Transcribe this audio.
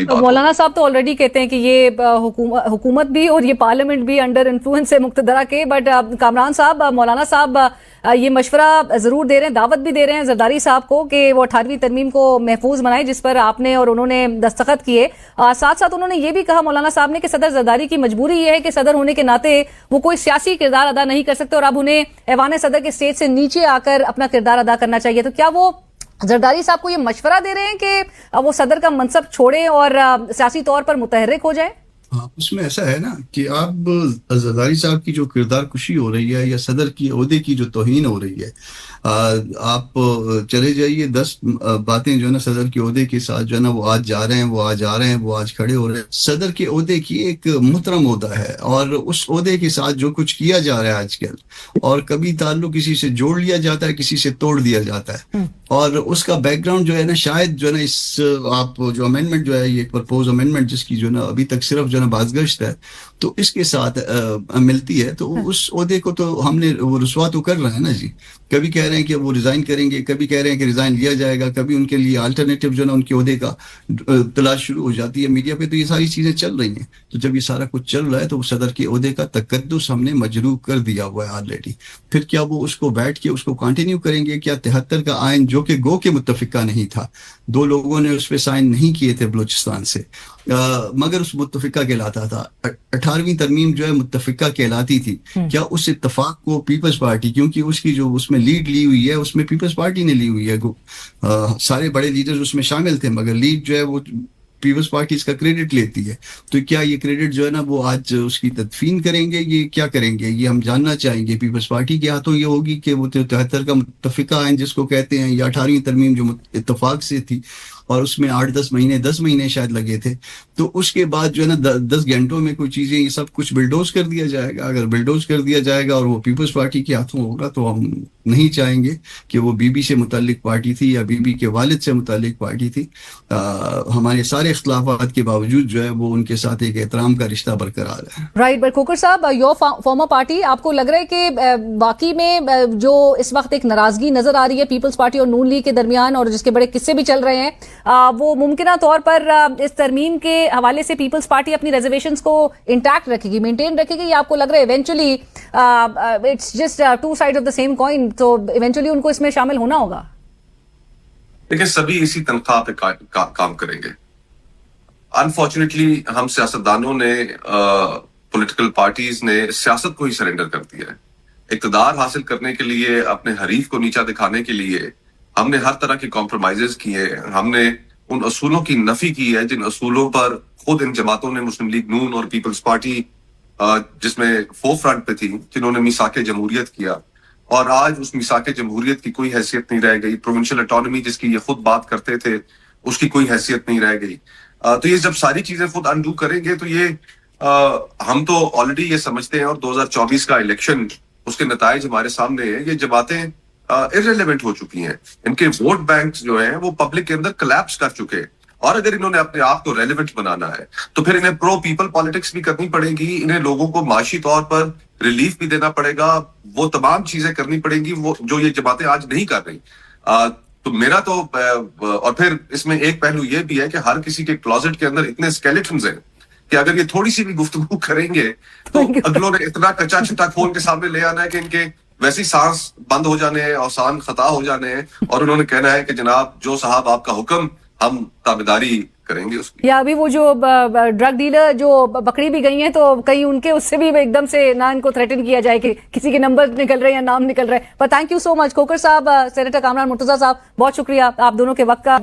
बड़ी बात। मौलाना साहब तो ऑलरेडी कहते हैं कि ये हुकूमत भी और ये पार्लियामेंट भी अंडर इन्फ्लुएंस है मुक्तदरा के, बट कामरान साहब, मौलाना साहब ये मशवरा जरूर दे रहे हैं, दावत भी दे रहे हैं जरदारी साहब को कि वो 18वीं तरमीम को महफूज बनाए जिस पर आपने और उन्होंने दस्तखत किए। साथ साथ उन्होंने ये भी कहा मौलाना साहब ने कि सदर जरदारी की मजबूरी ये है कि सदर होने के नाते वो कोई सियासी किरदार अदा नहीं कर सकते और अब उन्हें ऐवान सदर के स्टेज से नीचे आकर अपना किरदार अदा करना चाहिए। तो क्या वो जरदारी साहब को ये मशवरा दे रहे हैं कि वो सदर का मनसब छोड़े और सियासी तौर पर मुतहर्रिक हो जाए? हाँ, उसमें ऐसा है ना कि आप जरदारी साहब की जो किरदार कुशी हो रही है या सदर की ओहदे की जो तौहीन हो रही है, आप चले जाइए 10 बातें जो है ना सदर के ओहदे के साथ जो है ना वो आज जा रहे हैं, वो आज आ रहे हैं, वो आज खड़े हो रहे हैं। सदर के ओहदे की एक मुहतरम ओहदा है और उस ओहदे के साथ जो कुछ किया जा रहा है आजकल, और कभी ताल्लुक किसी से जोड़ लिया जाता है, किसी से तोड़ दिया जाता है, और उसका बैकग्राउंड जो है ना शायद जो है ना इस आप जो अमेंडमेंट जो है ये प्रपोज अमेंडमेंट जिसकी जो है ना अभी तक सिर्फ जो है ना बाज़गश्त है तो इसके साथ मिलती है, तो उस ओहदे को तो हमने वो रुसवा तो कर रहे हैं ना जी। कभी कह रहे हैं कि वो रिजाइन करेंगे, कभी कह रहे हैं कि रिजाइन लिया जाएगा, कभी उनके लिए अल्टरनेटिव जो है ना उनके ओहदे का तलाश शुरू हो जाती है। मीडिया पे तो ये सारी चीजें चल रही हैं। तो जब ये सारा कुछ चल रहा है तो सदर के ओहदे का तकद्दुस हमने मजरूह कर दिया हुआ है ऑलरेडी। फिर क्या वो उसको बैठ के उसको कंटिन्यू करेंगे? क्या 73 का आइन जो कि गो के मुत्तफिका नहीं था, 2 लोगों ने उस पर साइन नहीं किए थे बलूचिस्तान से, मगर उस मुत्तफिका कहलाता था। 18वीं तरमीम जो है मुत्तफिका कहलाती थी। क्या उस इत्तफाक को पीपल्स पार्टी, क्योंकि उसकी जो उसमें लीड ली हुई है उसमें पीपल्स पार्टी ने ली हुई है, सारे बड़े लीडर्स उसमें शामिल थे, मगर लीड जो है वो पीपल्स पार्टी इसका क्रेडिट लेती है। तो क्या ये क्रेडिट जो है ना वो आज उसकी तदफीन करेंगे? ये क्या करेंगे ये हम जानना चाहेंगे। पीपल्स पार्टी के हाथों ये होगी कि वो 73 का मुत्तफिका आइन जिसको कहते हैं या 18वीं तरमीम जो इत्तफाक से थी और उसमें 10 महीने शायद लगे थे, तो उसके बाद जो है ना 10 घंटों में कोई चीजें ये सब कुछ बिल्डोज कर दिया जाएगा। अगर बिल्डोज कर दिया जाएगा और वो पीपल्स पार्टी के हाथों होगा तो हम नहीं चाहेंगे कि वो बीबी से मुताल्लिक पार्टी थी या बीबी के वालिद से मुताल्लिक पार्टी थी। हमारे सारे इख्तिलाफात के बावजूद जो है वो उनके साथ एक एहतराम का रिश्ता बरकरार है। राइट, बट खोकर साहब, योर फॉर्मर पार्टी, आपको लग रहा है कि बाकी में जो इस वक्त एक नाराजगी नजर आ रही है पीपल्स पार्टी और नून लीग के दरमियान और जिसके बड़े किस्से भी चल रहे हैं, वो मुमकिना तौर पर इस तरमीम के हवाले से पीपल्स पार्टी अपनी रिजर्वेशंस को इंटैक्ट रखेगी, मेंटेन रखेगी, या आपको लग रहा है eventually it's just two side of the same coin, तो इवेंचुअली उनको इसमें शामिल होना होगा? देखिए, सभी इसी तनख्वाह पे काम करेंगे। अनफॉर्चुनेटली हम सियासतदानों ने, पॉलिटिकल पार्टीज ने सियासत को ही सरेंडर कर दिया है। इक़्तिदार हासिल करने के लिए, अपने हरीफ को नीचा दिखाने के लिए हमने हर तरह के कॉम्प्रोमाइजेस किए। हमने उन असूलों की नफी की है जिन असूलों पर खुद इन जमातों ने, मुस्लिम लीग नून और पीपल्स पार्टी जिसमें फोर फ्रंट पे थी, जिन्होंने मिसाके जमहूरियत किया, और आज उस मिसाके जमहूरियत की कोई हैसियत नहीं रह गई। प्रोविंशियल ऑटोनॉमी जिसकी ये खुद बात करते थे उसकी कोई हैसियत नहीं रह गई। तो ये जब सारी चीजें खुद अनडू करेंगे तो ये हम तो ऑलरेडी ये समझते हैं, और 2024 का इलेक्शन उसके नताइज हमारे सामने है, ये जमातें इररिलेवेंट हो चुकी हैं। इनके वोट बैंक जो हैं वो पब्लिक के अंदर कोलैप्स कर चुके हैं, और अगर इन्होंने अपने आप को रेलेवेंट बनाना है तो फिर इन्हें प्रो पीपल पॉलिटिक्स भी करनी पड़ेगी। इन्हें लोगों को माशी तौर पर रिलीफ भी देना पड़ेगा, वो तमाम चीजें करनी पड़ेंगी वो जो ये जमातें आज नहीं कर रही। तो मेरा तो और फिर इसमें एक पहलू ये भी है कि हर किसी के क्लोजेट के अंदर इतने स्केलेटन्स हैं कि अगर ये थोड़ी सी भी गुफ्तगू करेंगे तो अगलों ने इतना कच्चा चिट्टा खोल के सामने ले आना है कि इनके वैसे ही सांस बंद हो जाने हैं, औसान खता हो जाने हैं, और उन्होंने कहना है कि जनाब जो साहब आपका हुक्म, हम ताबेदारी करेंगे उसकी। या अभी वो जो ड्रग डीलर जो पकड़ी भी गई हैं तो कहीं उनके उससे भी एकदम से ना इनको थ्रेटन किया जाए कि किसी के नंबर निकल रहे हैं या नाम निकल रहे हैं। पर थैंक यू सो मच खोकर साहब, सेनेटर कामरान मुर्तजा साहब, बहुत शुक्रिया आप दोनों के वक्त का।